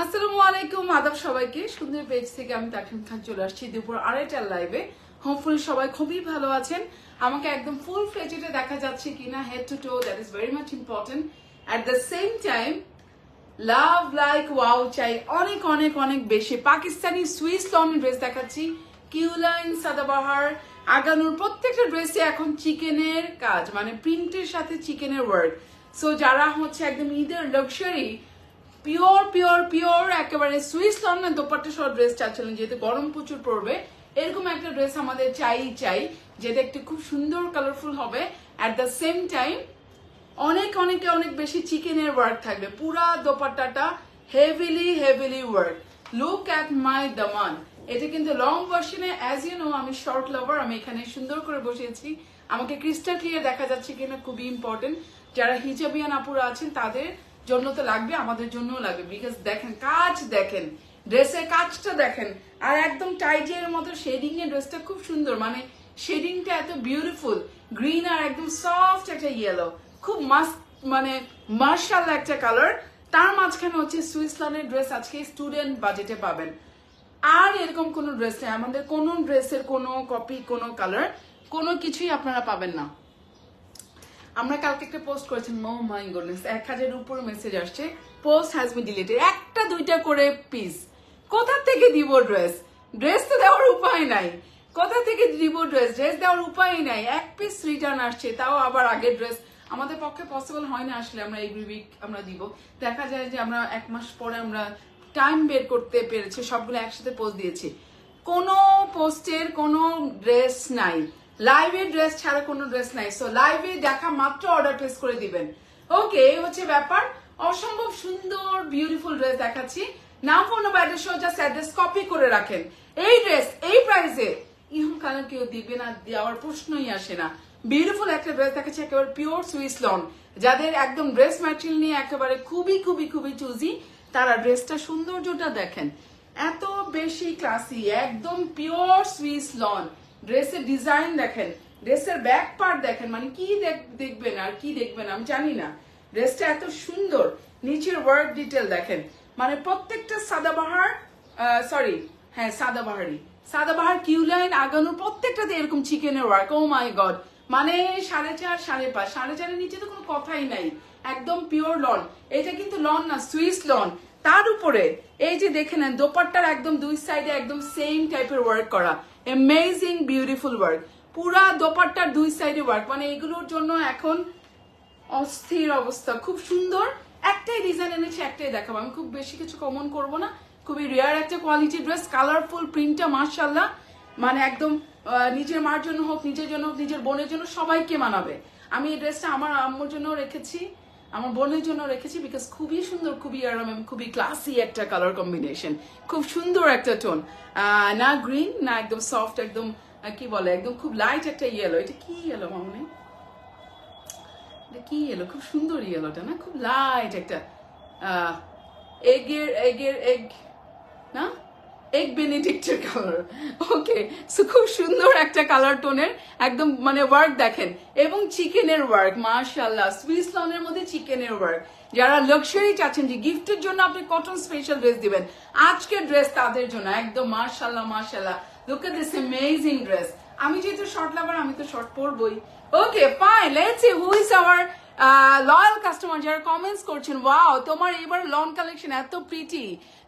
আসসালামু আলাইকুম আদাব সবাইকে সুন্দর পেজ থেকে আমি তাকিম খান চলে আসছি দুপুর 2:30টার লাইভে। হোপফুলি সবাই খুবই ভালো আছেন। আমাকে একদম ফুল ফ্লেজেডে দেখা যাচ্ছে কিনা head to to, that is very much important. At the same time love like wow চাই অনেক অনেক অনেক বেশি। পাকিস্তানি সুইস লন ড্রেস দেখাচ্ছি, কিউলাইন সাদাবাহার আগানোর প্রত্যেকটা ড্রেসে এখন চিকেনের কাজ, মানে প্রিন্টের সাথে চিকেনের ওয়ার্ক। সো যারা হচ্ছে একদম ঈদের লাক্সারি পিওর পিওর পিওর একেবারে সুইস লনের দোপাট্টা সহ ড্রেস চাচ্ছিলেন, যেহেতু গরম প্রচুর পড়বে, এরকম একটা ড্রেস আমাদের চাই যেটা একটু খুব সুন্দর কালারফুল হবে। অ্যাট দ্য সেম টাইম অনেক বেশি চিকেনের ওয়ার্ক থাকবে, পুরা দোপাট্টাটা heavily work. Look at my দামান। এটা কিন্তু লং ভার্সনে, অ্যাজ ইউ নো আমি শর্ট লাভার, আমি এখানে সুন্দর করে বসিয়েছি। আমাকে ক্রিস্টাল ক্লিয়ার দেখা যাচ্ছে কিনা খুবই ইম্পর্টেন্ট। যারা হিজাবিয়ান আপুরা আছেন তাদের জন্য তো লাগবে, আমাদের জন্যও লাগবে। বিকজ দেখেন কাজ, দেখেন ড্রেসের কাজটা দেখেন, আর একদম টাইটের মতো শেডিং এর ড্রেসটা খুব সুন্দর, মানে শেডিংটা এত বিউটিফুল, গ্রিন আর একদম সফট একটা ইয়েলো, খুব মাস্ট মানে মার্শাল একটা কালার। তার মাঝখানে হচ্ছে সুইস লনের ড্রেস আজকে স্টুডেন্ট বাজেটে পাবেন। আর এরকম কোনো ড্রেস নেই আমাদের, কোনো ড্রেসের কোনো কপি, কোনো কালার, কোনো কিছুই আপনারা পাবেন না। আমরা কালকে একটা পোস্ট করেছেন, নো মাই গুডনেস 1000 উপর মেসেজ আসছে, পোস্ট হ্যাজ বিন ডিলিটেড। একটা দুইটা করে পিস, কোথা থেকে দিব ড্রেস তো দেওয়ার উপায় নাই, কোথা থেকে দিব ড্রেস দেওয়ার উপায় নাই। এক পিস রিটার্ন আসছে, তাও আবার আগের ড্রেস। আমাদের পক্ষে পসিবল হয় না আসলে আমরা এভরি উইক আমরা দিব। দেখা যায় যে আমরা 1 মাস পরে আমরা টাইম বের করতে পেরেছি, সবগুলো একসাথে পোস্ট দিয়েছি। কোনো পোস্টের কোনো ড্রেস নাই, লাইভে ড্রেস ছাড়া কোনো ড্রেস নাই। সো লাইভে দেখা মাত্র অর্ডার প্লেস করে দিবেন। ওকে, এই হচ্ছে ব্যাপার। অসম্ভব সুন্দর বিউটিফুল ড্রেস দেখাচ্ছি। নাম ফোন নাম্বার অ্যাড্রেস সহ জাস্ট অ্যাড্রেস কপি করে রাখেন। এই ড্রেস এই প্রাইসে ইহন কালার কেউ দিবে না, দেওয়ার প্রশ্নই আসে না। বিউটিফুল একটা ড্রেস দেখাচ্ছি, একেবারে পিওর সুইস লন। যাদের একদম ড্রেস ম্যাটেরিয়াল নিয়ে একেবারে খুবই চুজি, তারা ড্রেসটা সৌন্দর্যটা দেখেন, এত বেশি ক্লাসি, একদম পিওর সুইস লন। ড্রেসের ডিজাইন দেখেন, ড্রেসের ব্যাক পার্ট দেখেন, মানে কি দেখবেন আর কি দেখবেন আমি জানি না। ড্রেসটা এত সুন্দর, নিচের ওয়ার্ক ডিটেল দেখেন, মানে প্রত্যেকটা সাদাবাহার সাদাবাহার কিউলাইন আগানোর প্রত্যেকটাতে এরকম চিকেনের ওয়ার্ক। ও মাই গড, মানে 4.5 5.5 4.5 নিচে তো কোনো কথাই নাই, একদম পিওর লন। এটা কিন্তু লন না, সুইস লন। তার উপরে এই যে দেখে নেন দোপাট্টার একদম দুই সাইডে একদম সেম টাইপের ওয়ার্ক করা, অ্যামেজিং বিউটিফুল ওয়ার্ক। পুরা দোপাট্টার দুই সাইডে ওয়ার্ক, মানে এগুলোর জন্য এখন অস্থির অবস্থা। খুব সুন্দর একটাই ডিজাইন এনেছি, একটাই দেখাবো। আমি খুব বেশি কিছু কমন করব না, খুবই রেয়ার একটা কোয়ালিটি ড্রেস। কালারফুল প্রিন্টটা মাশাআল্লাহ, মানে একদম নিজের মার জন্য হোক, নিজের জন্য হোক, নিজের বোনের জন্য, সবাইকে মানাবে। আমি এই ড্রেসটা আমার আম্মুর জন্য রেখেছি, আমার বোনের জন্য রেখেছি, বিকজ খুবই সুন্দর, খুবই আরাম এবং খুবই ক্লাসি একটা কালার কম্বিনেশন। খুব সুন্দর একটা টোন, না গ্রিন না একদম সফট, একদম কি বলে একদম খুব লাইট একটা ইয়েলো। এটা কি ইয়েলো মামনি? এটা কি ইয়েলো? খুব সুন্দর ইয়েলোটা না, খুব লাইট একটা এগ না, এগ বেনেডিক্টের কালার। ওকে, সো খুব সুন্দর একটা কালার টোনের, একদম মানে ওয়ার্ক দেখেন, এবং চিকেনের ওয়ার্ক মাশাআল্লাহ। সুইস লনের মধ্যে চিকেনের ওয়ার্ক। যারা লাক্সারি চাচ্ছেন যে গিফটের জন্য আপনি কটন স্পেশাল ড্রেস দিবেন, আজকের ড্রেস তাদের জন্য একদম মাশাআল্লাহ। Look at this amazing dress. আমি যেহেতু শর্ট লাভার, আমি তো শর্ট পরবই। Okay fine, let's see who is our loyal customer যারা কমেন্টস করছেন। ওয়াও, তোমার এবার লন কালেকশন এত প্রিটি।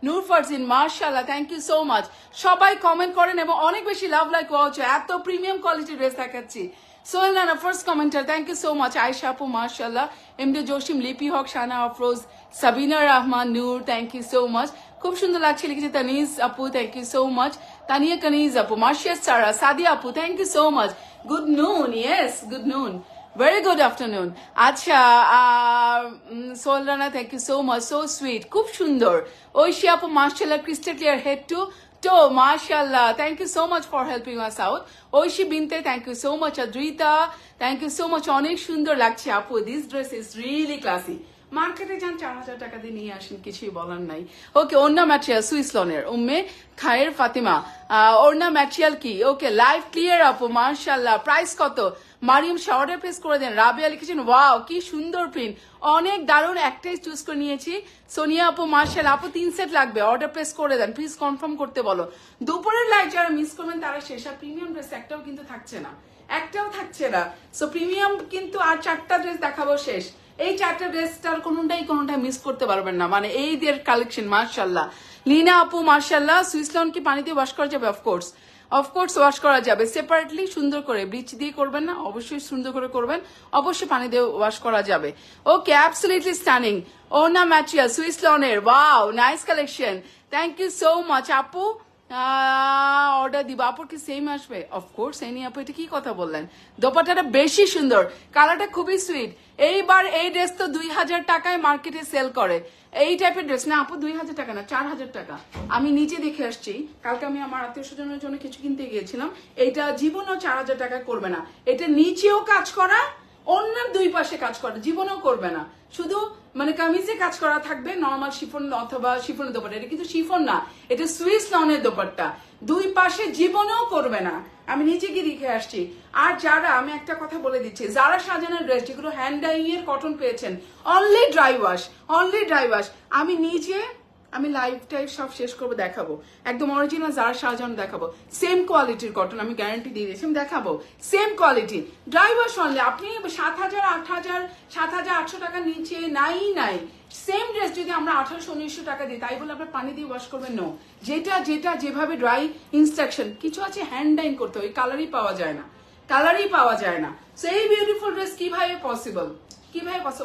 নূর ফারজিন মাশাআল্লাহ, থ্যাংক ইউ সো মাচ। সবাই কমেন্ট করেন এবং অনেক বেশি লাভ লাইক ওয়াও, এত প্রিমিয়াম কোয়ালিটি ড্রেস দেখাচ্ছি। Sohel Rana first commenter, thank you so much. Ayesha আপু মাশাআল্লাহ, এমডি জসিম, লিপি Haque, Shana Afroz, Sabina Rahman, Noor, thank you so much. খুব সুন্দর লাগছে লিখেছে তানিজ আপু, thank you so much. Tania Kaniz আপু, মার্শিয়া সারা, সাদিয়া আপু, thank you so much. Good noon, yes good noon, very good afternoon. আচ্ছা, Sohel Rana, thank you so much, so sweet, খুব সুন্দর। ঐশী আপু মাশাআল্লাহ, crystal clear head to toe মাশাআল্লাহ, thank you so much for helping us out. Oishi বিনতে, thank you so much. Adrita, thank you so much, অনেক সুন্দর লাগছে আপু, this dress is really classy. মার্কেটে যান 4000 টাকা দিয়ে নিয়ে আসেন, কিছুই বলার নাই। ওকে, ওড়না ম্যাটেরিয়াল সুইসলনের উম্মে খায়ের ফাতিমা, ওড়না ম্যাটেরিয়াল কি? ওকে, লাইভ ক্লিয়ার আপু, মাশাআল্লাহ। প্রাইস কত? মারিয়াম অর্ডার প্লেস করে দেন। রাবিয়া লিখেছেন ওয়াও কি সুন্দর প্রিন্ট, অনেক দারুণ, একটাই চুজ করে নিয়েছি। সোনিয়া আপু মাশাআল্লাহ, আপু 3 সেট লাগবে, অর্ডার প্লেস করে দেন প্লিজ, কনফার্ম করতে বলো। দুপুরের লাইভ যারা মিস করবেন তারা শেষ। আর প্রিমিয়াম ড্রেস একটাও কিন্তু থাকছে না, একটাও থাকছে না। সো প্রিমিয়াম কিন্তু আর 4টা ড্রেস দেখাবো, শেষ। এই 4টা ড্রেসটার কোনোটাই মিস করতে পারবেন না, মানে এই দের কালেকশন মাশাআল্লাহ। লিনা আপু মাশাআল্লাহ, সুইসলন কি পানিতে ওয়াশ করা যাবে? অফকোর্স ওয়াশ করা যাবে সেপারেটলি, সুন্দর করে, ব্লিচ দিয়ে করবেন না, অবশ্যই সুন্দর করে করবেন, অবশ্যই পানি দিয়ে ওয়াশ করা যাবে। ওকে, অ্যাবসলিউটলি স্টানিং ওনা ম্যাটেরিয়াল সুইসলনের, wow nice collection, thank you so much আপু। অর্ডার দিব আপুর কি সেম আসবে? অফকোর্স এনি আপু, এটা কি কথা বললেন? দোপাট্টাটা বেশি সুন্দর, কালারটা খুবই সুইট। এইবার এই ড্রেস তো 2000 টাকায় মার্কেটে সেল করে, এই টাইপের ড্রেস না আপু 2000 টাকা না, 4000 টাকা। আমি নিজে দেখে আসছি, কালকে আমি আমার আত্মীয় স্বজনের জন্য কিছু কিনতে গিয়েছিলাম, এটা জীবনও 4000 টাকা করবে না। এটা নিচেও কাজ করা, অন্যের দুই পাশে কাজ করা, জীবনেও করবে না। শুধু মানে কামিজে কাজ করা থাকবে, নর্মাল শিফন অথবা শিফনের দোপাট্টা। এটা কিন্তু শিফন না, এটা সুইস লনের দোপাট্টা, দুই পাশে জীবনেও করবে না। আমি নিজে গিয়ে দেখে আসছি। আর যারা, আমি একটা কথা বলে দিচ্ছি, যারা সাজানোর ড্রেস যেগুলো হ্যান্ড ডাইং এর কটন পেয়েছেন, অনলি ড্রাই ওয়াশ। আমি নিজে, আমি লাইভ টাইপ সব শেষ করবো, দেখাবো একদম অরিজিনাল যারা সাজানো দেখাবো, সেম কোয়ালিটির কটন, আমি গ্যারান্টি দিয়ে দিয়েছি, আমি দেখাবো same quality dry wash only. আপনি 7000 8000 7800 টাকা নিচে নাই। সেম ড্রেস যদি আমরা 1800-1900 টাকা দিই, তাই বলে আপনার পানি দিয়ে ওয়াশ করবেন? নো, যেটা যেভাবে ড্রাই ইনস্ট্রাকশন, কিছু আছে হ্যান্ড ডাইং করতে হয়, কালারই পাওয়া যায় না। সেই বিউটিফুল ড্রেস কিভাবে পসিবল?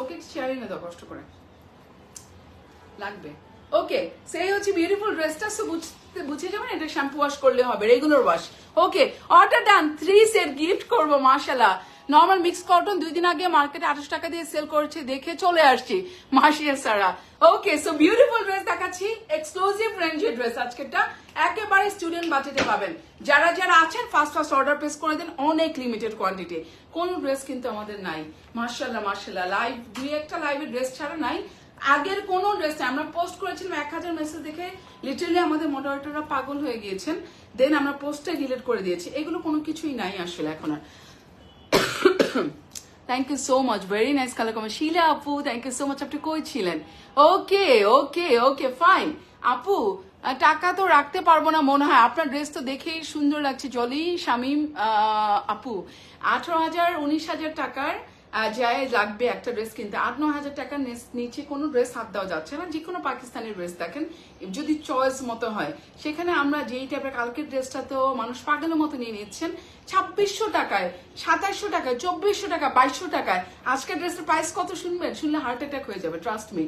ওকে শেয়ারিং দাও কষ্ট করে, লাগবে। ওকে, সেই হচ্ছে বিউটিফুল ড্রেসটা, সো বুঝে যাবেন এটা শ্যাম্পু ওয়াশ করলে হবে, রেগুলার ওয়াশ। ওকে, অর্ডার ডান, 3 সেট গিফট করবো মাশাআল্লাহ। নর্মাল মিক্স কটন 2 দিন আগে মার্কেটে 28 টাকা দিয়ে সেল করেছে, দেখে চলে আসছি মাসিয়া সারা। ওকে, সো বিউটিফুল ড্রেস দেখাচ্ছি, এক্সক্লুসিভ রেঞ্জের ড্রেস আজকেরটা, একেবারে স্টুডেন্ট বাজেটে পাবেন। যারা আছেন ফার্স্ট অর্ডার প্লেস করে দেন, অনেক লিমিটেড কোয়ান্টিটি, কোন ড্রেস কিন্তু আমাদের নাই মাশাআল্লাহ। লাইভ 2-1টা লাইভের ড্রেস ছাড়া নাই, আগের কোন ড্রেস আমরা পোস্ট করেছিলাম 1000 মেসেজ দেখে লিটারালি আমাদের মডারেটররা পাগল হয়ে গিয়েছেন, দেন আমরা পোস্টটাই ডিলিট করে দিয়েছি। এগুলো কোনো কিছুই নাই আসলে এখন আর। Thank you so much, very nice colour comment. Shila আপু থ্যাংক ইউ সো মাচ, আপনি কই ছিলেন? ওকে ফাইন আপু, টাকা তো রাখতে পারবো না মনে হয়, আপনার ড্রেস তো দেখেই সুন্দর লাগছে। জলি শামিম আপু, 18,000 19,000 টাকার যায় লাগবে একটা ড্রেস কিনতে, 8-9 হাজার টাকার নিচে কোনো ড্রেস হাত দেওয়া যাচ্ছে না। যে কোনো পাকিস্তানি ড্রেস দেখেন, যদি চয়েস মতো হয়, সেখানে আমরা যেই টাইপের, কালকের ড্রেসটা তো মানুষ পাগলের মতো নিয়ে নিচ্ছেন 2600 টাকায়, 2700 টাকায়, 2400 টাকা, 2200 টাকায়। আজকের ড্রেসের প্রাইস কত শুনবেন? শুনলে হার্ট অ্যাটাক হয়ে যাবে, ট্রাস্ট মি।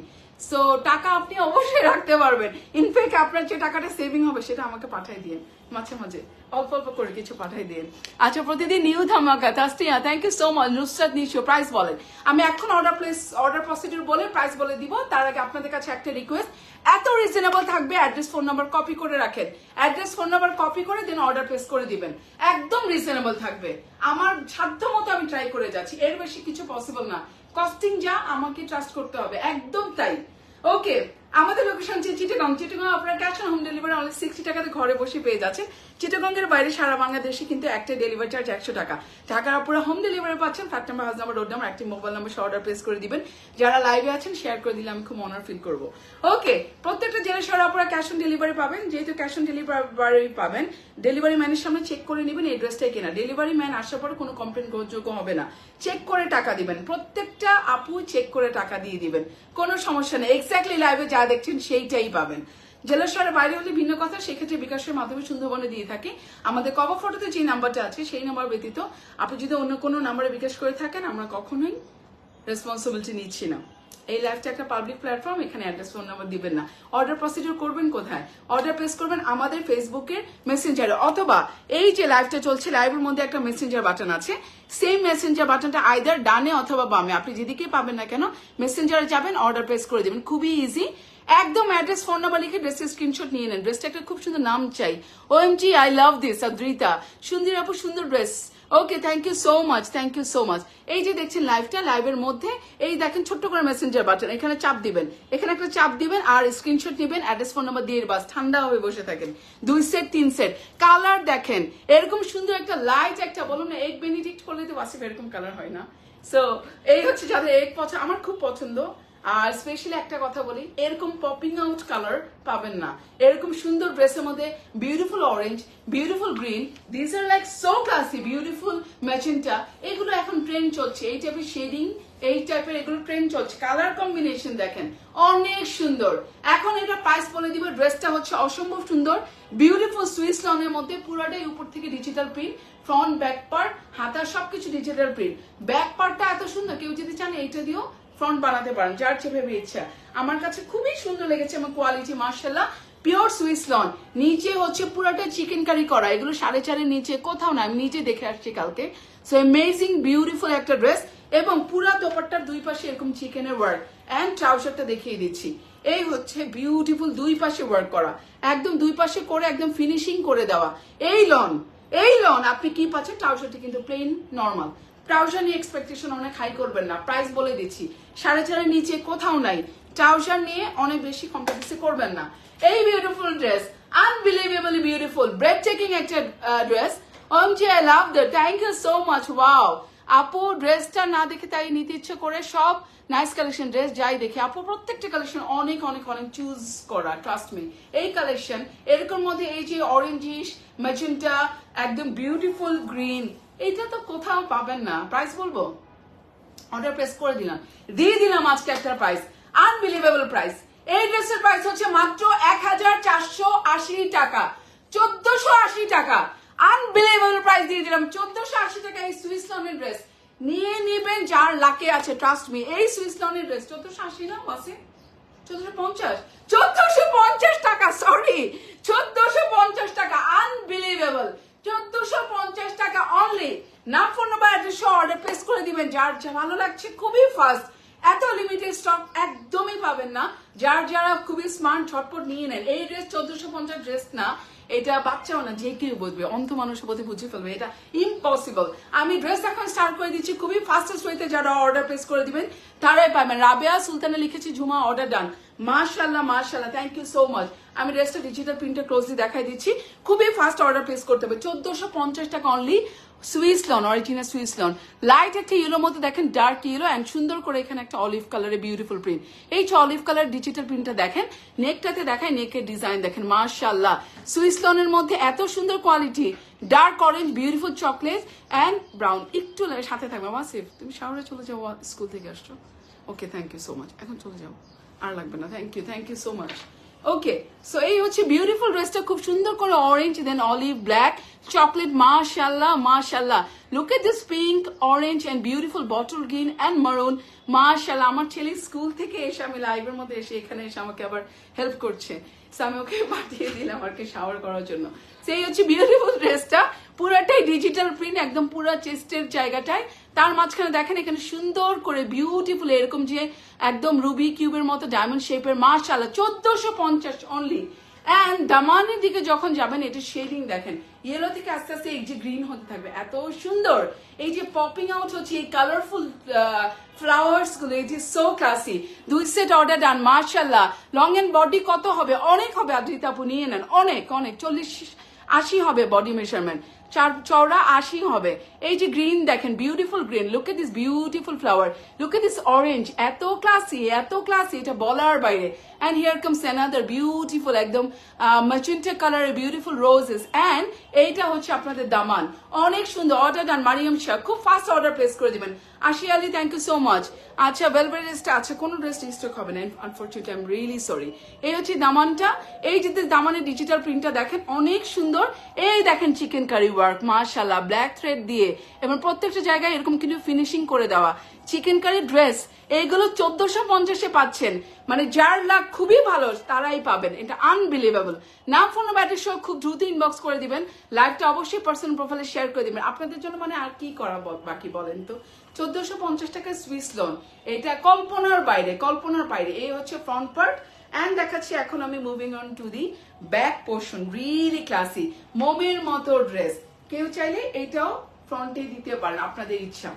সো টাকা আপনি অবশ্যই রাখতে পারবেন, ইনফ্যাক্ট আপনার যে টাকাটা সেভিং হবে সেটা আমাকে পাঠিয়ে দিন, মাঝে অল্প করে কিছু পাঠিয়ে দিন। আচ্ছা, প্রতিদিন নিউ ধামাকা Tastia, thank you so much. Nusrat Nisho, price বলেন। আমি এখন অর্ডার প্রসিডিউর বলে প্রাইস বলে দিব, তার আগে আপনাদের কাছে একটা রিকোয়েস্ট, এত রিজনেবল থাকবে, অ্যাড্রেস ফোন নাম্বার কপি করে রাখেন, অ্যাড্রেস ফোন নাম্বার কপি করে দেন অর্ডার প্লেস করে দিবেন, একদম রিজনেবল থাকবে। আমার সাধ্য মতো আমি ট্রাই করে যাচ্ছি, এর বেশি কিছু পসিবল না। কস্টিং যা, আমাকে ট্রাস্ট করতে হবে, একদম তাই। ওকে, আমাদের লোকেশন চিটাগং আপনার cash on home delivery only 60 টাকাতে ঘরে বসে পেয়ে যাচ্ছেন। চিটাগংয়ের বাইরে সারা বাংলাদেশে কিন্তু একটা ডেলিভারি চার্জ 100 টাকা। ঢাকার আপুরা হোম ডেলিভারি পাচ্ছেন, flat number, house number, road number, একটি মোবাইল নাম্বার সহ অর্ডার প্লেস করে দিবেন। যারা লাইভে আছেন শেয়ার করে দিলে আমি খুব অনার ফিল করবো। ওকে, প্রত্যেকটা জেলা শহরে আপুরা ক্যাশ অন ডেলিভারি পাবেন, যেহেতু ক্যাশ অন ডেলিভারি পাবেন, ডেলিভারি ম্যানের সামনে চেক করে নেবেন এই ড্রেসটাই কেনা। ডেলিভারি ম্যান আসার পর কোনো কমপ্লেন গ্রহণযোগ্য হবে না, চেক করে টাকা দিবেন, প্রত্যেকটা আপু চেক করে টাকা দিয়ে দিবেন, কোনো সমস্যা নেই। এক্স্যাক্টলি লাইভে যা দেখছেন সেইটাই পাবেন। জেলা শহরের বাইরে হলে ভিন্ন কথা, সেক্ষেত্রে বিকাশের মাধ্যমে সুন্দরবনে দিয়ে থাকি। আমাদের কভার ফটোতে যে নাম্বারটা আছে সেই নাম্বার ব্যতীত আপনি যদি অন্য কোনো নাম্বারে বিকাশ করে থাকেন, আমরা কখনোই রেসপন্সিবিলিটি নিচ্ছি না। এই লাইভটা একটা পাবলিক প্ল্যাটফর্ম, এখানে অ্যাড্রেস ফোন নাম্বার দিবেন না। অর্ডার প্রসিডিউর করবেন কোথায়? অর্ডার প্লেস করবেন আমাদের ফেসবুকের মেসেঞ্জারে, অথবা এই যে লাইভটা চলছে, লাইভের মধ্যে একটা মেসেঞ্জার বাটন আছে, সেম মেসেঞ্জার বাটনটা আইদার ডানে অথবা বামে, আপনি যেদিকে পাবেন না কেন মেসেঞ্জারে যাবেন, অর্ডার প্লেস করে দিবেন, খুবই ইজি। একদম অ্যাড্রেস ফোন নাম্বার লিখে ড্রেসের স্ক্রিনশট নিয়ে নেন। ড্রেসটা একটা খুব সুন্দর নাম চাই, OMG I love this. Adrita সুন্দরী আপু, সুন্দর dress, okay, thank you so much, thank you so much. এই যে দেখছেন লাইভটা, লাইভের মধ্যে এই দেখেন ছোট্ট করে মেসেঞ্জার বাটন, এখানে চাপ দিবেন, এখানে একটা চাপ দিবেন আর স্ক্রিনশট নেবেন, অ্যাড্রেস ফোন নাম্বার দিয়ে বাস ঠান্ডা হয়ে বসে থাকেন। 2 সেট 3 সেট কালার দেখেন, এরকম সুন্দর একটা লাইট একটা বলুন না, এক বেনিডিক্ট করলে তো বাসিফ এরকম কালার হয় না। সো এই হচ্ছে যাদের এক পছন্দ, আমার খুব পছন্দ। আর স্পেশালি একটা কথা বলি, এরকম পপিং আউট কালার পাবেন না, এরকম সুন্দর ড্রেসের মধ্যে beautiful orange, beautiful green, this are like so classy, beautiful magenta, এগুলো এখন ট্রেন্ড চলছে, এই টাইপের শেডিং, এই টাইপের এগুলো ট্রেন্ড চলছে। কালার কম্বিনেশন দেখেন অনেক সুন্দর। এখন এটা প্রাইস বলে দিব, ড্রেসটা হচ্ছে অসম্ভব সুন্দর, বিউটিফুল সুইস লনের মধ্যে, পুরাটাই উপর থেকে digital print, front back part হাতা সবকিছু ডিজিটাল প্রিন্ট। ব্যাক পার্টটা এত সুন্দর, কেউ যদি চান এইটা দিয়েও ফ্রন্ট বানাতে পারেন, যার যেভাবে ইচ্ছা। আমার কাছে খুবই সুন্দর লেগেছে, আমার কোয়ালিটি মাশাআল্লাহ, পিওর সুইস লন। নিচে হচ্ছে পুরাটা চিকেন কারি করা, এগুলো 4.5 নিচে কোথাও না, আমি নিজে দেখে আসছি কালকে। সো অ্যামেজিং বিউটিফুল একটা ড্রেস, এবং পুরা দোপাট্টার দুই পাশে এরকম চিকেনের ওয়ার্ক, এন্ড ট্রাউজারটা দেখিয়ে দিচ্ছি। এই হচ্ছে বিউটিফুল দুই পাশে ওয়ার্ক করা, একদম দুই পাশে করে একদম ফিনিশিং করে দেওয়া। এই লন আপনি কি পাচ্ছেন, ট্রাউজারটি কিন্তু প্লেন নর্মাল, ট্রাউজার নিয়ে এক্সপেকটেশন অনেক হাই করবেন না, প্রাইস বলে দিচ্ছি 4.5 নিচে কোথাও নাই, ট্রাউজার নিয়ে অনেক বেশি কম্প্রোমাইজ করবেন না। এই beautiful dress, unbelievably beautiful, breathtaking একটা ড্রেস। OMG, I love that, thank you so much, wow। আপু ড্রেসটা না দেখে তাই নিতে ইচ্ছে করে, সব নাইস কালেকশন ড্রেস যাই দেখে আপু প্রত্যেকটা কালেকশন অনেক অনেক অনেক চুজ করা, ট্রাস্ট মি। এই কালেকশন এরকম মধ্যে এই যে অরেঞ্জিশ ম্যাজেন্টা, একদম বিউটিফুল গ্রিন, এটা তো কোথাও পাবেন না। প্রাইস বলবো, অর্ডার প্রেস করে দিলাম, দিয়ে দিলাম আজকে একটা প্রাইস, আনবিলিভেবল প্রাইস। এই ড্রেসের প্রাইস হচ্ছে মাত্র 1480 টাকা, 1480 টাকা, আনবিলিভেবল প্রাইস দিয়ে দিলাম 1480 টাকা। এই সুইস লনের ড্রেস নিয়ে নিবেন যার লাকে আছে, ট্রাস্ট মি। এই সুইস লনের ড্রেস 1480 না বাসে 1450 টাকা, সরি 1450 টাকা, আনবিলিভেবল 1450 টাকা অনলি। নাম phone number address order place করে দিবেন, যার যা ভালো লাগছে, খুবই ফাস্ট, এত লিমিটেড স্টক একদমই পাবেন না। যারা খুবই স্মার্ট ঝটপট নিয়ে নেন। এই ড্রেস 1450 ড্রেস না, এটা বাচ্চাও না, যে কেউ বুঝবে, অন্ত মানুষের প্রতি বুঝে ফেলবে, এটা ইম্পসিবল। আমি ড্রেস এখন স্টার্ট করে দিচ্ছি, খুবই ফাস্টেস্ট ওয়েতে যারা অর্ডার প্লেস করে দিবেন তারাই পাবেন। রাবেয়া সুলতানা লিখেছি, ঝুমা অর্ডার ডান, মাশাআল্লাহ মাশাআল্লাহ, থ্যাংক ইউ সো মাচ। আমি ড্রেসটা ডিজিটাল প্রিন্টে ক্লোজলি দেখাই দিচ্ছি, খুবই ফাস্ট অর্ডার প্লেস করতে হবে। 1450 টাকা only, Swiss loan, original Swiss loan, light একটা ইয়েলোর মধ্যে দেখেন, ডার্ক ইয়েলো, এন্ড সুন্দর করে এখানে একটা অলিভ কালারের বিউটিফুল প্রিন্ট। এই যে অলিভ কালার ডিজিটাল প্রিন্টটা দেখেন, নেকটাতে দেখায়, নেকের ডিজাইন দেখেন, মাশাআল্লাহ, সুইস লনের মধ্যে এত সুন্দর quality, dark orange, beautiful chocolate and brown. একটু সাথে থাকবে মাসিফ, তুমি শাওরে চলে যাও, স্কুল থেকে আসছো। Okay, thank you so much, এখন চলে যাও, আর লাগবে না, thank you so much. Okay, so এই হচ্ছে বিউটিফুল ড্রেসটা, খুব সুন্দর করে orange, then olive, black, chocolate, মাশাআল্লাহ মাশাআল্লাহ। Look at this pink, orange and beautiful bottle green and maroon, মাশাআল্লাহ। আমার ছেলে স্কুল থেকে এসে, আমি লাইভের মধ্যে এসে এখানে এসে আমাকে আবার হেল্প করছে, সো আমি ওকে পাঠিয়ে দিলাম আর কি শাওয়ার করার জন্য। সেই হচ্ছে বিউটিফুল ড্রেসটা, পুরাটাই ডিজিটাল প্রিন্ট, একদম পুরা চেস্টের জায়গাটায়, তার মাঝখানে দেখেন এখানে সুন্দর করে বিউটিফুল এরকম যে একদম রুবি কিউবের মতো ডায়মন্ড শেপের, মাশাআল্লাহ 1450 অনলি। এন্ড দামানের দিকে যখন যাবেন, এটা শেডিং দেখেন, ইয়েলো থেকে আস্তে আস্তে এই যে গ্রিন হতে থাকবে, এত সুন্দর। এই যে পপিং আউট হচ্ছে এই কালারফুল ফ্লাওয়ার্স গুলো, it is so classy. 2 set order done, মাশাআল্লাহ। লং এন্ড বডি কত হবে? অনেক হবে, আদ্রিতা আপু নিয়ে নেন, অনেক 40-80 হবে বডি মেজারমেন্ট, চওড়া 80 হবে। এই যে গ্রিন দেখেন, beautiful green, look at this beautiful flower, look at this orange, এত ক্লাসি, এটা বলার বাইরে। And here comes another beautiful, একদম ম্যাজেন্টা কালারের বিউটিফুল রোজেস। এন্ড এইটা হচ্ছে আপনাদের দামান, অনেক সুন্দর। অর্ডার ডান, মারিয়াম শাহ, খুব ফাস্ট অর্ডার প্লেস করে দিবেন। Ashi Ali, thank you so much. আচ্ছা, ভেলভেট ড্রেসটা আছে, কোনো ড্রেস স্টক হবে না, unfortunately, I am really sorry. এই হচ্ছে দামানটা, এই যে দামানের ডিজিটাল প্রিন্টটা দেখেন, অনেক সুন্দর। এই দেখেন চিকেন কারি ওয়ার্ক, মাশাআল্লাহ, ব্ল্যাক থ্রেড দিয়ে, এবং প্রত্যেকটা জায়গায় এরকম কিন্তু ফিনিশিং করে দেওয়া চিকেন কারি ড্রেস। এইগুলো 1450-এ পাচ্ছেন, মানে যার লাখ খুবই ভালো তারাই পাবেন, এটা আনবিলিভেবল। নাম ফোন ব্যাটারি সহ খুব দ্রুত ইনবক্স করে দিবেন, লাইভটা অবশ্যই পার্সোনাল প্রোফাইলে শেয়ার করে দিবেন। আপনাদের জন্য মানে আর কি করা বাকি বলেন তো। 1450 টাকা সুইস লোন, এটা কল্পনার বাইরে। এই হচ্ছে ফ্রন্ট পার্ট, এন্ড দেখাচ্ছি এখন আমি moving on to the back portion, really classy, মোমের মতো ড্রেস। কেউ চাইলে এটাও ফ্রন্টে দিতে পারেন, আপনাদের ইচ্ছা।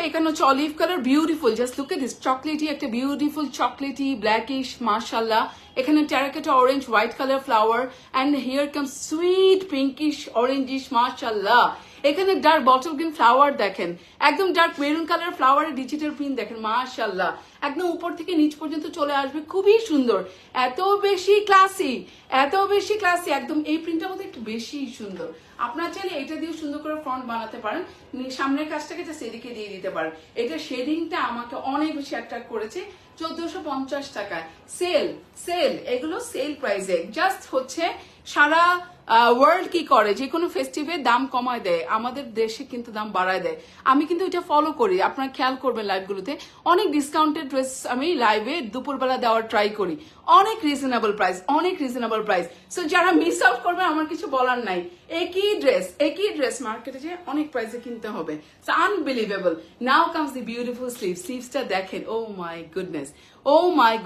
এখানে হচ্ছে olive colour, beautiful, just look at this, chocolatey, একটা বিউটিফুল চকলেটি ব্ল্যাকিশ, মাশাআল্লাহ। এখানে terracotta orange white colour flower, and here come sweet pinkish orangish, মাশাআল্লাহ। এখানে ডার্ক বটল গ্রিন ফ্লাওয়ার দেখেন, একদম ডার্ক মেরুন কালার ফ্লাওয়ারের ডিজিটাল প্রিন্ট দেখেন, মাশাআল্লাহ। একদম উপর থেকে নিচ পর্যন্ত চলে আসবে, খুবই সুন্দর, এত বেশি ক্লাসি, একদম এই প্রিন্টটার মধ্যে একটু বেশি সুন্দর। আপনারা চাইলে এটা দিয়ে সুন্দর করে ফ্রন্ট বানাতে পারেন, সামনের কাজটাকে জাস্ট এদিকে দিয়ে দিতে পারেন। এটা শেডিংটা আমাকে অনেক বেশি অ্যাট্রাক্ট করেছে। 1450 টাকায় সেল, এগুলো সেল প্রাইসে, জাস্ট হচ্ছে সারা ওয়ার্ল্ড কি করে, যে কোনো ফেস্টিভে দাম কমায় দেয়, আমাদের দেশে কিন্তু দাম বাড়ায় দেয়। আমি কিন্তু এটা ফলো করি, আপনারা খেয়াল করবেন লাইভগুলোতে অনেক ডিসকাউন্টেড ড্রেস আমি লাইভে দুপুরবেলা দেওয়ার ট্রাই করি, অনেক রিজনেবল প্রাইস। সো যারা মিস আউট করবে আমার কিছু বলার নাই, একই ড্রেস মার্কেটে যে অনেক প্রাইসে কিনতে হবে। Unbelievable. Now comes the beautiful স্লিভসটা দেখেন, oh my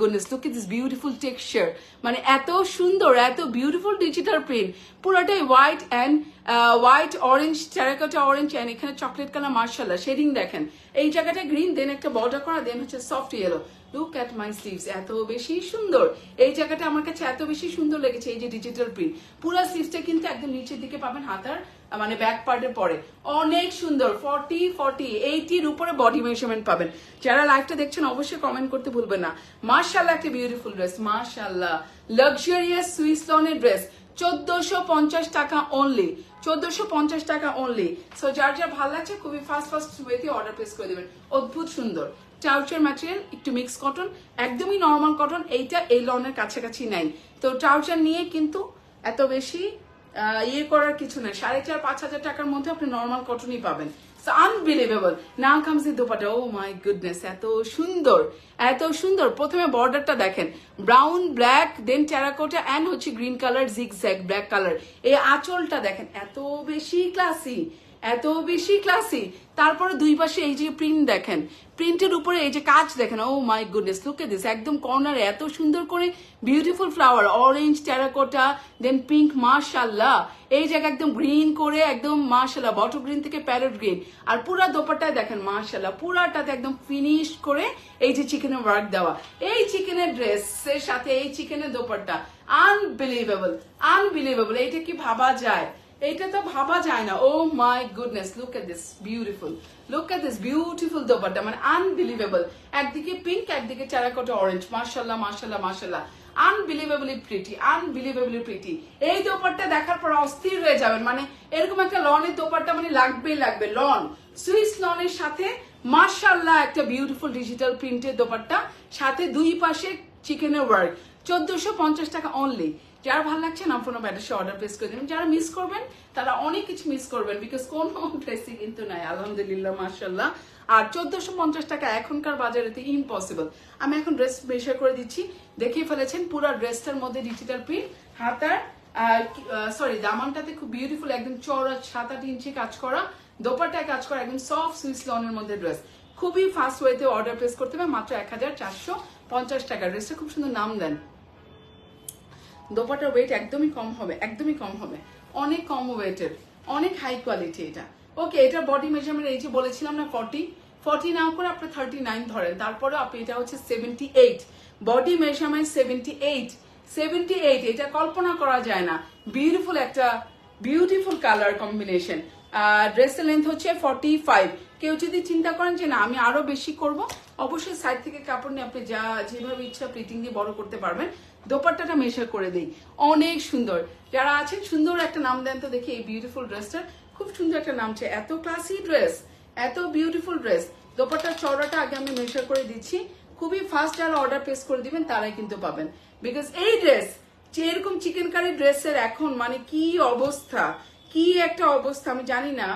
goodness, look at this beautiful texture, মানে এত সুন্দর, এত বিউটিফুল ডিজিটাল প্রিন্ট, পুরোটাই white orange, terracotta orange, and এখানে চকলেট কালার, মার্শাল্লাহ। শেডিং দেখেন, এই জায়গাটা গ্রিন, দেন একটা বর্ডার করা, দেন হচ্ছে soft yellow. Look at my sleeves, এত বেশি সুন্দর, এই জায়গাটা আমার কাছে এত বেশি সুন্দর লেগেছে। এই যে ডিজিটাল প্রিন্ট, পুরো স্লিভসটা কিন্তু একদম নিচের দিকে পাবেন, হাতার মানে ব্যাক পার্টের পরে অনেক সুন্দর। 80 উপরে বডি মেজারমেন্ট পাবেন। যারা লাইভটা দেখছেন অবশ্যই কমেন্ট করতে ভুলবেন না। মাশাআল্লাহ, একটা বিউটিফুল ড্রেস, মাশাআল্লাহ, লাক্সারিয়াস সুইস লনের ড্রেস, 1450 টাকা অনলি, 1450 টাকা অনলি। সো যার ভালো লাগছে খুবই ফাস্ট ওয়েতে অর্ডার প্লেস করে দেবেন। অদ্ভুত সুন্দর ট্রাউচার ম্যাটেরিয়াল, একটু মিক্স কটন, একদমই নর্মাল কটন, এইটা এই লনের কাছাকাছি নাই। তো ট্রাউচার নিয়ে কিন্তু এত বেশি ইয়ে করার কিছু নাই, 4500-5000 টাকার মধ্যে আপনি নর্মাল কটনই পাবেন। Unbelievable. Now comes the dupatta, oh my goodness, এত সুন্দর। প্রথমে বর্ডারটা দেখেন, brown black, then terracotta and হচ্ছে green colour zigzag black colour. এই আঁচলটা দেখেন, এত বেশি ক্লাসি। তারপরে দুই পাশে এই যে প্রিন্ট দেখেন, প্রিন্টের উপরে এই যে কাজ দেখেন, oh my goodness, look at this, একদম কর্নারে এত সুন্দর করে beautiful flower, orange, terracotta, then pink, মাশাআল্লাহ। এই জায়গা একদম গ্রিন করে, একদম মাশাআল্লাহ, বটল গ্রিন থেকে প্যারট গ্রিন। আর পুরা দোপাট্টায় দেখেন, মাশাআল্লাহ, পুরাটাতে একদম ফিনিশ করে এই যে চিকেনের ওয়ার্ক দেওয়া, এই চিকেনের ড্রেসের সাথে এই চিকেনের দোপাট্টা, আনবিলিভেবল। এইটা কি ভাবা যায়? এটা তো ভাবা যায় না। Oh my goodness, look at this beautiful dupatta, মানে আনবিলিভেবল। একদিকে পিঙ্ক, একদিকে টেরাকোটা অরেঞ্জ, মাশাআল্লাহ, আনবিলিভেবলি প্রিটি। এই দোপাট্টা দেখার পর অস্থির হয়ে যাবেন, মানে এরকম একটা লনের দোপাট্টা মানে লাগবে। লন, সুইস লনের সাথে মাশাআল্লাহ একটা বিউটিফুল ডিজিটাল প্রিন্টের দোপাট্টা, সাথে দুই পাশে চিকেনের ওয়ার্ক, 1450 টাকা অনলি। যারা ভালো লাগছে না ফোন ব্যাটাসে অর্ডার প্লেস করে দেবেন। যারা মিস করবেন তারা অনেক কিছু মিস করবেন, বিকজ কোন ড্রেসই কিন্তু নাই, আলহামদুলিল্লাহ, মাশাআল্লাহ। আর 1450 টাকা এখনকার বাজারেতে ইম্পসিবল। আমি এখন ড্রেস মেজার করে দিচ্ছি, দেখিয়ে ফেলেছেন পুরো ড্রেসটার মধ্যে ডিজিটাল প্রিন্ট, হাতার দামানটাতে খুব বিউটিফুল, একদম চওড়া 7-8 ইঞ্চি কাজ করা, দোপাট্টায় কাজ করা, একদম সফট সুইস লনের মধ্যে ড্রেস। খুবই ফাস্ট ওয়েতে অর্ডার প্লেস করতে হবে, মাত্র 1450 টাকা। ড্রেসটা খুব সুন্দর নাম দেন। দোপাটার ওয়েট একদমই কম হবে, অনেক কম ওয়েটের, অনেক হাই কোয়ালিটি এটা। ওকে, এটার বডি মেজারমেন্ট এই যে বলেছিলাম না 40 নাও করে আপনি 39 ধরেন, তারপরে আপনি এটা হচ্ছে 78, বডি মেজারমেন্ট 78, এটা কল্পনা করা যায় না। Beautiful colour combination. ড্রেসের লেন্থ হচ্ছে 45। কেউ যদি চিন্তা করেন যে না আমি আরো বেশি করব, অবশ্যই সাইড থেকে কাপড় নিয়ে আপনি যেভাবে ইচ্ছা প্লিটিং দিয়ে বড় করতে পারবেন। দোপাট্টাটা মেশার করে দেই, অনেক সুন্দর। যারা আছেন সুন্দর একটা নাম দেন তো দেখি এই বিউটিফুল ড্রেসটার, খুব সুন্দর একটা নাম, এত ক্লাসি ড্রেস, এত বিউটিফুল ড্রেস। দোপাট্টার চওড়াটা আগে আমি মেশার করে দিচ্ছি, খুবই ফাস্ট যারা অর্ডার প্লেস করে দিবেন তারাই কিন্তু পাবেন, বিকজ এই ড্রেস যে এরকম চিকেন কারি ড্রেসের এখন মানে কি একটা অবস্থা, আমি জানি না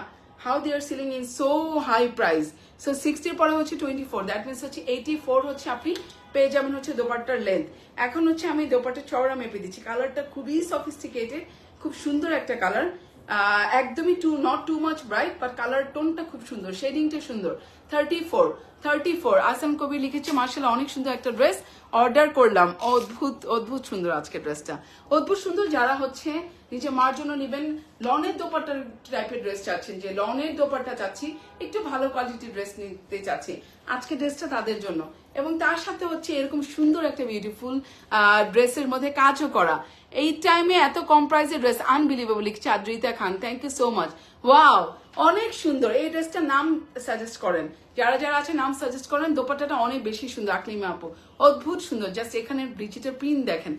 how they are selling in so high price. So 60 পরে হচ্ছে 24, দ্যাট মিনস হচ্ছে 84 হচ্ছে আপনি পেয়ে যাবেন হচ্ছে দোপাট্টার লেন্থ। এখন হচ্ছে আমি দোপাট্টার চওড়া মেপে দিচ্ছি, কালারটা খুবই সফিস্টিকেটেড, খুব সুন্দর একটা কালার, একদমই not too much bright, but colour টোনটা খুব সুন্দর, শেডিংটা সুন্দর। 34 আসাম কবি লিখেছে, মার্শাল্লাহ অনেক সুন্দর একটা ড্রেস অর্ডার করলাম। অদ্ভুত সুন্দর আজকে ড্রেসটা, অদ্ভুত সুন্দর। যারা হচ্ছে নিজে মার জন্য নেবেন, লনের দোপাট্টা টাইপের ড্রেস চাচ্ছেন, যে লনের দোপাট্টা চাচ্ছি, একটু ভালো কোয়ালিটির ড্রেস নিতে চাচ্ছি, আজকে ড্রেসটা তাদের জন্য। এবং তার সাথে হচ্ছে এরকম সুন্দর একটা বিউটিফুল ড্রেসের মধ্যে কাজও করা। এই টাইমে এত কম প্রাইসের ড্রেস, আনবিলিভেবল লিখছে Adrita Khan, thank you so much. Wow, অনেক সুন্দর। এই ড্রেসটার নাম সাজেস্ট করেন, যারা যারা আছে নাম সাজেস্ট করেন। দোপাট্টাটা অনেক বেশি সুন্দর, আকলিমা আপু অদ্ভুত সুন্দর। জাস্ট এখানে ডিজিটাল প্রিন্ট দেখেন,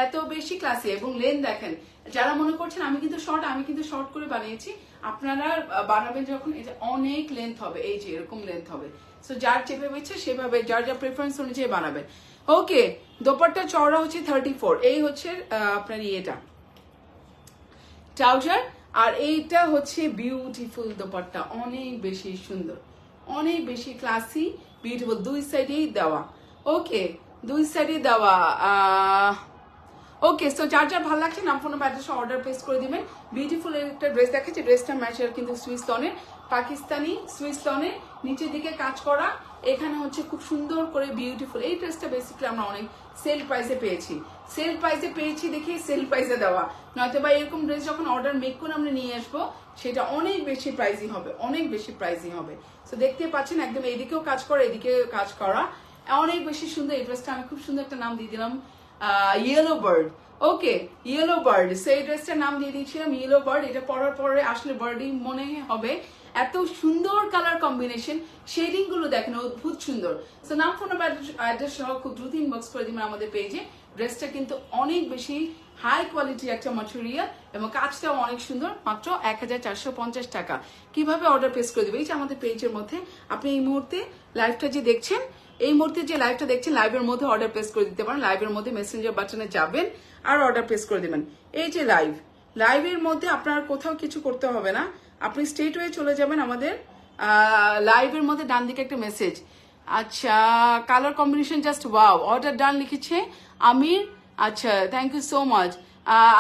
এত বেশি ক্লাসি, এবং লেন দেখেন। যারা মনে করছেন আমি কিন্তু শর্ট করে বানিয়েছি, আপনারা বানাবেন যখন, এটা অনেক লেন্থ হবে, এই যে এরকম লেন্থ হবে। সো যার যেভাবে ইচ্ছে সেভাবে, যার যা প্রেফারেন্স অনুযায়ী বানাবেন। ওকে, দোপাট্টা চওড়া হচ্ছে 34, এই হচ্ছে আপনার ইয়েটা ট্রাউজার, আর এইটা হচ্ছে বিউটিফুল দোপাট্টা, অনেক বেশি সুন্দর, অনেক বেশি ক্লাসি, বিউটিফুল, দুই সাইডেই দেওয়া। ওকে, দুই সাইডে দেওয়া। ওকে, সো যার যার ভালো লাগছে নাম ফোন অ্যাড্রেসে অর্ডার প্লেস করে দিবেন। বিউটিফুল একটা ড্রেস দেখাচ্ছে, ড্রেসটা ম্যাচার কিন্তু সুইস লনের, পাকিস্তানি সুইস লনের, নিচের দিকে কাজ করা, এখানে হচ্ছে খুব সুন্দর করে বিউটিফুল। এই ড্রেসটা বেসিক্যালি আমরা অনেক সেল প্রাইসে পেয়েছি দেখে সেল প্রাইসে দেওয়া, নয়তো বা এরকম ড্রেস যখন অর্ডার মেক করে আমরা নিয়ে আসবো, সেটা অনেক বেশি প্রাইসই হবে, সো দেখতে পাচ্ছেন একদম এদিকেও কাজ করা, এদিকেও কাজ করা, অনেক বেশি সুন্দর। এই ড্রেসটা আমি খুব সুন্দর একটা নাম দিয়ে দিলাম, ইয়েলো বার্ড। ওকে, ইয়েলো বার্ড, সেই ড্রেসটার নাম দিয়ে দিয়েছিলাম ইয়েলো বার্ড। এটা পরার পরে আসলে বার্ডই মনে হবে, এত সুন্দর কালার কম্বিনেশন, শেডিং গুলো দেখেন অদ্ভুত সুন্দর। সো নাম ফোন অ্যাড্রেস সহ খুব দ্রুত ইনবক্স করে দিবেন আমাদের পেজে। ড্রেসটা কিন্তু অনেক বেশি হাই কোয়ালিটির একটা ম্যাটেরিয়াল, এবং কাজটাও অনেক সুন্দর, মাত্র 1450 টাকা। কিভাবে অর্ডার প্লেস করে দিবে, এই যে আমাদের পেজের মধ্যে আপনি এই মুহূর্তে লাইভটা যে দেখছেন, লাইভের মধ্যে অর্ডার প্লেস করে দিতে পারেন। লাইভের মধ্যে মেসেঞ্জার বাটনে যাবেন আর অর্ডার প্লেস করে দিবেন। এই যে লাইভের মধ্যে আপনার কোথাও কিছু করতে হবে না, আপনি স্ট্রেট ওয়ে চলে যাবেন আমাদের লাইভের মধ্যে, ডান দিকে একটা মেসেজ, আচ্ছা colour combination just wow, order ডান লিখেছে আমির। আচ্ছা, থ্যাংক ইউ সো মাচ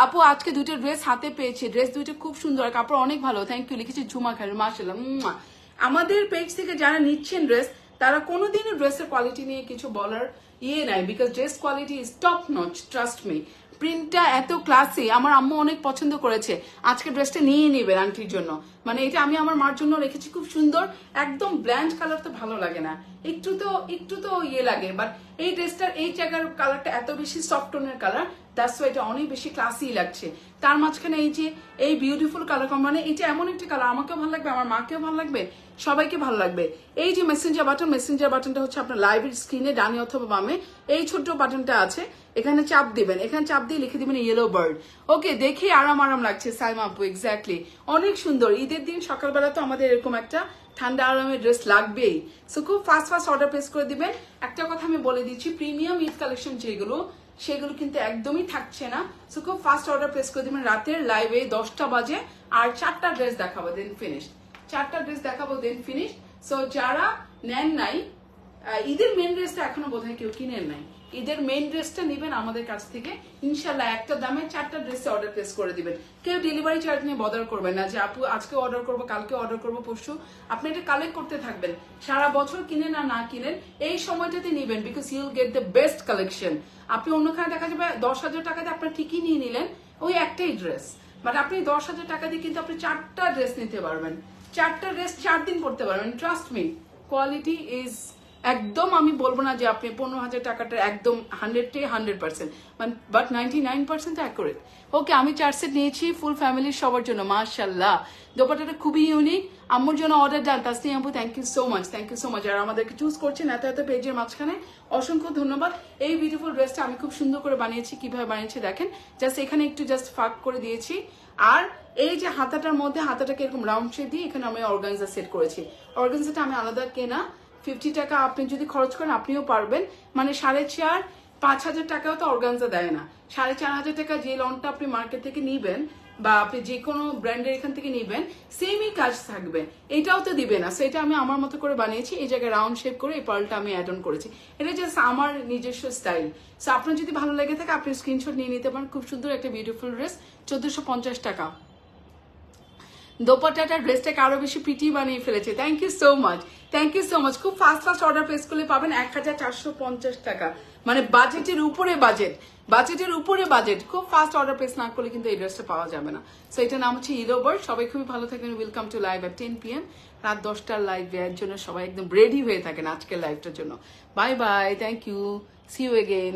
আপু, আজকে দুটো ড্রেস হাতে পেয়েছি, ড্রেস দুটো খুব সুন্দর, কাপড় অনেক ভালো, থ্যাংক ইউ লিখেছে ঝুমা খান, মাশাআল্লাহ। আমাদের পেজ থেকে যারা নিচ্ছেন ড্রেস, তারা কোনোদিনও ড্রেসের কোয়ালিটি নিয়ে কিছু বলার নাই, because dress quality is top notch, trust me. প্রিন্টটা এত ক্লাসি, আমার আম্মু অনেক পছন্দ করেছে, আজকে ড্রেসটা নিয়ে নেবেন আন্টির জন্য। মানে এটা আমি আমার মার জন্য রেখেছি, খুব সুন্দর, একদম ব্ল্যান্ড কালার তো ভালো লাগে না, একটু তো ইয়ে লাগে, বাট এই ড্রেসটার এই জায়গার কালারটা এত বেশি সফট টোনের কালার, দ্যাটস ওয়াই এটা অনেক বেশি ক্লাসি লাগছে। তার মাঝখানে এই যে এই বিউটিফুল কালার, মানে এটা এমন একটি কালার, আমাকেও ভালো লাগবে, আমার মাকেও ভালো লাগবে, সবাইকে ভালো লাগবে। এই যে মেসেঞ্জার বাটনটা হচ্ছে আপনার লাইভের স্ক্রিনে ডানে অথবা বামে, এই ছোট্ট বাটনটা আছে, এখানে চাপ দিবেন, এখানে চাপ দিয়ে লিখে দিবেন ইয়েলো বার্ড। ওকে, দেখে আরাম লাগছে সাইমা আপু, এক্স্যাক্টলি, অনেক সুন্দর। ঈদের দিন সকালবেলা তো আমাদের এরকম একটা ঠান্ডা আরামের ড্রেস লাগবেই, সো খুব ফাস্ট অর্ডার প্লেস করে দিবেন। একটা কথা আমি বলে দিচ্ছি, প্রিমিয়াম ঈদ কালেকশন সেগুলো কিন্তু একদমই থাকছে না, সো খুব ফাস্ট অর্ডার প্লেস করে দিবেন। রাতের লাইভে 10টা বাজে আর 4টা ড্রেস দেখাবো, দেন ফিনিশ। সো যারা নেন নাই, ঈদের মেন ড্রেসটা এখনো বোধহয় কেউ কিনেন নাই, ঈদের মেন ড্রেসটা নেবেন আমাদের কাছ থেকে, ইনশাল্লাহ একটা দামে 4টা ড্রেসে অর্ডার প্লেস করে দিবেন। কেউ ডেলিভারি চার্জ নিয়ে বদার করবেন না, যে আপু আজকে অর্ডার করবো, কালকে অর্ডার করবো, পরশু। আপনি এটা কালেক্ট করতে থাকবেন, সারা বছর কিনেন আর না কিনেন, এই সময়টাতে নিবেন, because Yule get the best collection. আপনি অন্যখানে দেখা যাবে 10,000 টাকা দিয়ে আপনার ঠিকই নিয়ে নিলেন ওই একটাই ড্রেস, বাট আপনি 10,000 টাকা দিয়ে কিন্তু আপনি 4টা ড্রেস নিতে পারবেন, 4টা ড্রেস 4 দিন পড়তে পারবেন। ট্রাস্ট মি, কোয়ালিটি ইজ একদম, আমি বলবো না যে আপনি 15,000 টাকাটা একদম 100%, বাট 99% অ্যাকুরেট। ওকে, আমি 4 সেট নিয়েছি ফুল ফ্যামিলির সবার জন্য, মাশাআল্লাহ। দোপাট্টাটা খুবই ইউনিক, আম্মুর জন্য অর্ডার ডান। তাসনিয়া আপু, থ্যাংক ইউ সো মাচ। আর আমাদেরকে চুজ করছেন এত পেজের মাঝখানে, অসংখ্য ধন্যবাদ। এই বিউটিফুল ড্রেসটা আমি খুব সুন্দর করে বানিয়েছি, কিভাবে বানিয়েছি দেখেন, জাস্ট এখানে একটু ফাঁক করে দিয়েছি, আর এই যে হাতাটার মধ্যে, হাতাটাকে এরকম রাউন্ড শেপ দিয়ে এখানে আমি অর্গানজা সেট করেছি। অর্গানজাটা আমি আলাদা কেনা, 50 টাকা আপনি যদি খরচ করেন আপনিও পারবেন, মানে 4,500-5,000 টাকাও তো অর্গানজা দেয় না। 4,500 টাকা যে লনটা আপনি মার্কেট থেকে নিবেন, বা আপনি যে কোনো ব্র্যান্ডের এখান থেকে নিবেন, সেমই কাজ থাকবে, এটাও তো দিবে না। সো এটা আমি আমার মতো করে বানিয়েছি, এই জায়গায় রাউন্ড শেপ করে এই পার্লটা আমি অ্যাড অন করেছি, এটা জাস্ট আমার নিজস্ব স্টাইল। সো আপনার যদি ভালো লেগে থাকে আপনি স্ক্রিনশট নিয়ে নিতে পারেন। খুব সুন্দর একটা বিউটিফুল ড্রেস, 1450 টাকা। দোপাট্টাটা ড্রেসটাকে আরো বেশি প্রিটি বানিয়ে ফেলেছে। Thank you so much, thank you so much. খুব ফাস্ট অর্ডার প্লেস করলে পাবেন 1450 টাকা, মানে বাজেটের উপরে বাজেট। খুব ফাস্ট অর্ডার প্লেস না করলে কিন্তু এই ড্রেসটা পাওয়া যাবে না। সো এটার নাম হচ্ছে ইলোবার। সবাই খুবই ভালো থাকবেন। Welcome to live at 10 PM, রাত 10টার লাইভ এর জন্য সবাই একদম রেডি হয়ে থাকেন আজকের লাইভটার জন্য। Bye bye, thank you, see you again.